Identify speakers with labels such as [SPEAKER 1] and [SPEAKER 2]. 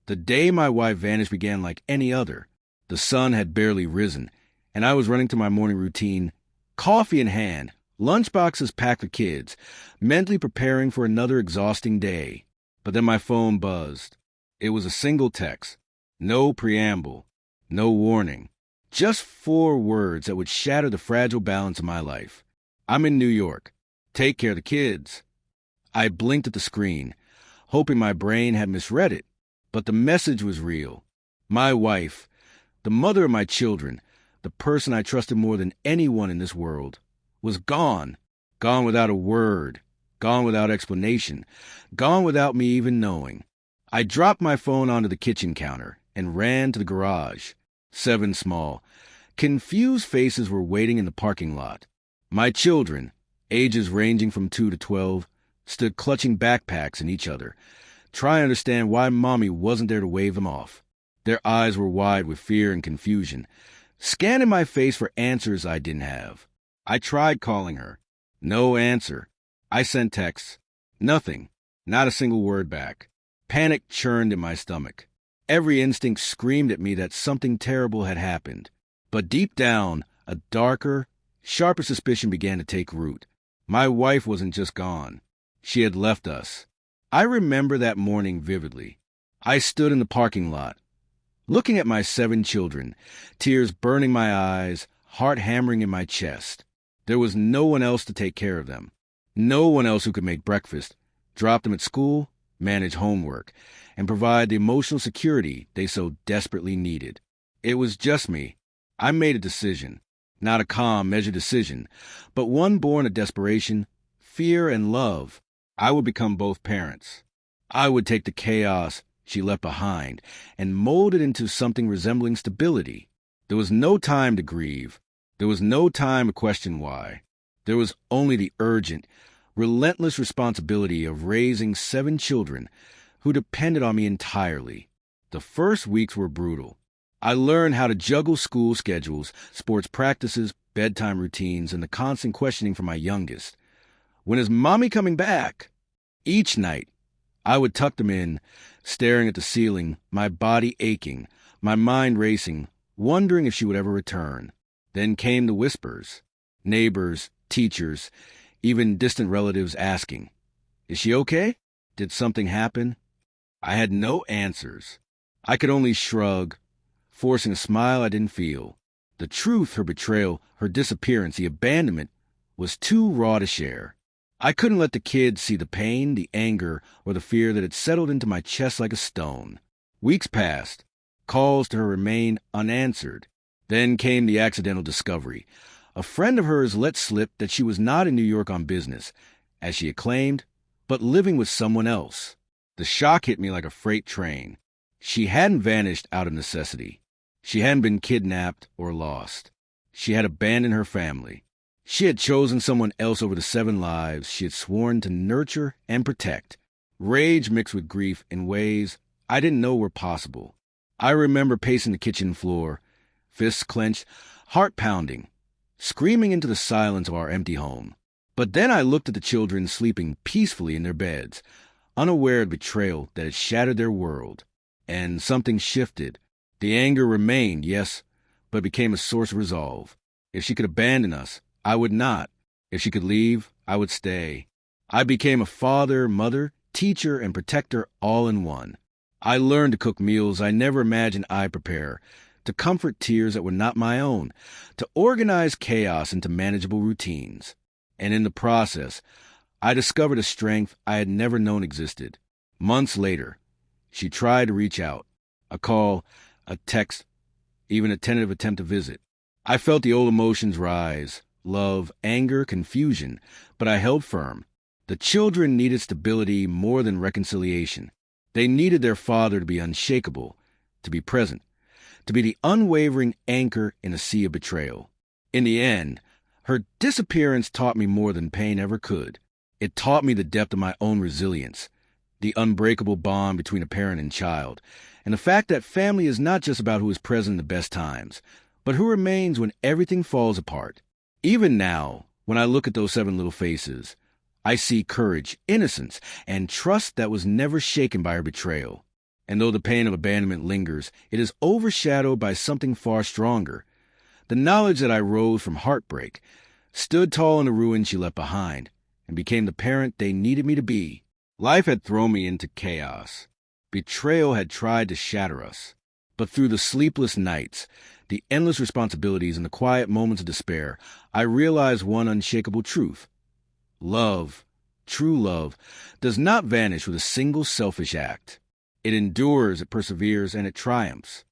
[SPEAKER 1] The day my wife vanished began like any other. The sun had barely risen, and I was running to my morning routine, coffee in hand, lunchboxes packed with kids, mentally preparing for another exhausting day. But then my phone buzzed. It was a single text. No preamble. No warning. Just 4 words that would shatter the fragile balance of my life. I'm in New York. Take care of the kids. I blinked at the screen, hoping my brain had misread it. But the message was real. My wife, the mother of my children, the person I trusted more than anyone in this world, was gone. Gone without a word. Gone without explanation. Gone without me even knowing. I dropped my phone onto the kitchen counter and ran to the garage. 7 small, confused faces were waiting in the parking lot. My children, ages ranging from 2 to 12, stood clutching backpacks in each other, trying to understand why Mommy wasn't there to wave them off. Their eyes were wide with fear and confusion, scanning my face for answers I didn't have. I tried calling her. No answer. I sent texts. Nothing. Not a single word back. Panic churned in my stomach. Every instinct screamed at me that something terrible had happened. But deep down, a darker, sharper suspicion began to take root. My wife wasn't just gone. She had left us. I remember that morning vividly. I stood in the parking lot, looking at my 7 children, tears burning my eyes, heart hammering in my chest. There was no one else to take care of them. No one else who could make breakfast, drop them at school, manage homework, and provide the emotional security they so desperately needed. It was just me. I made a decision. Not a calm, measured decision, but one born of desperation, fear, and love. I would become both parents. I would take the chaos she left behind and mold it into something resembling stability. There was no time to grieve. There was no time to question why. There was only the urgent, relentless responsibility of raising 7 children who depended on me entirely. The first weeks were brutal. I learned how to juggle school schedules, sports practices, bedtime routines, and the constant questioning from my youngest. When is Mommy coming back? Each night, I would tuck them in, staring at the ceiling, my body aching, my mind racing, wondering if she would ever return. Then came the whispers. Neighbors, teachers, even distant relatives asking, "Is she okay? Did something happen?" I had no answers. I could only shrug, forcing a smile I didn't feel. The truth, her betrayal, her disappearance, the abandonment, was too raw to share. I couldn't let the kids see the pain, the anger, or the fear that had settled into my chest like a stone. Weeks passed. Calls to her remained unanswered. Then came the accidental discovery. A friend of hers let slip that she was not in New York on business, as she had claimed, but living with someone else. The shock hit me like a freight train. She hadn't vanished out of necessity. She hadn't been kidnapped or lost. She had abandoned her family. She had chosen someone else over the 7 lives she had sworn to nurture and protect. Rage mixed with grief in ways I didn't know were possible. I remember pacing the kitchen floor, fists clenched, heart pounding, screaming into the silence of our empty home. But then I looked at the children sleeping peacefully in their beds, unaware of betrayal that had shattered their world. And something shifted. The anger remained, yes, but became a source of resolve. If she could abandon us, I would not. If she could leave, I would stay. I became a father, mother, teacher, and protector all in one. I learned to cook meals I never imagined I'd prepare, to comfort tears that were not my own, to organize chaos into manageable routines. And in the process, I discovered a strength I had never known existed. Months later, she tried to reach out. A call, a text, even a tentative attempt to visit. I felt the old emotions rise. Love, anger, confusion, but I held firm. The children needed stability more than reconciliation. They needed their father to be unshakable, to be present, to be the unwavering anchor in a sea of betrayal. In the end, her disappearance taught me more than pain ever could. It taught me the depth of my own resilience, the unbreakable bond between a parent and child, and the fact that family is not just about who is present in the best times, but who remains when everything falls apart. Even now, when I look at those 7 little faces, I see courage, innocence, and trust that was never shaken by her betrayal. And though the pain of abandonment lingers, it is overshadowed by something far stronger. The knowledge that I rose from heartbreak, stood tall in the ruins she left behind, and became the parent they needed me to be. Life had thrown me into chaos. Betrayal had tried to shatter us. But through the sleepless nights, the endless responsibilities, and the quiet moments of despair, I realized one unshakable truth. Love, true love, does not vanish with a single selfish act. It endures, it perseveres, and it triumphs.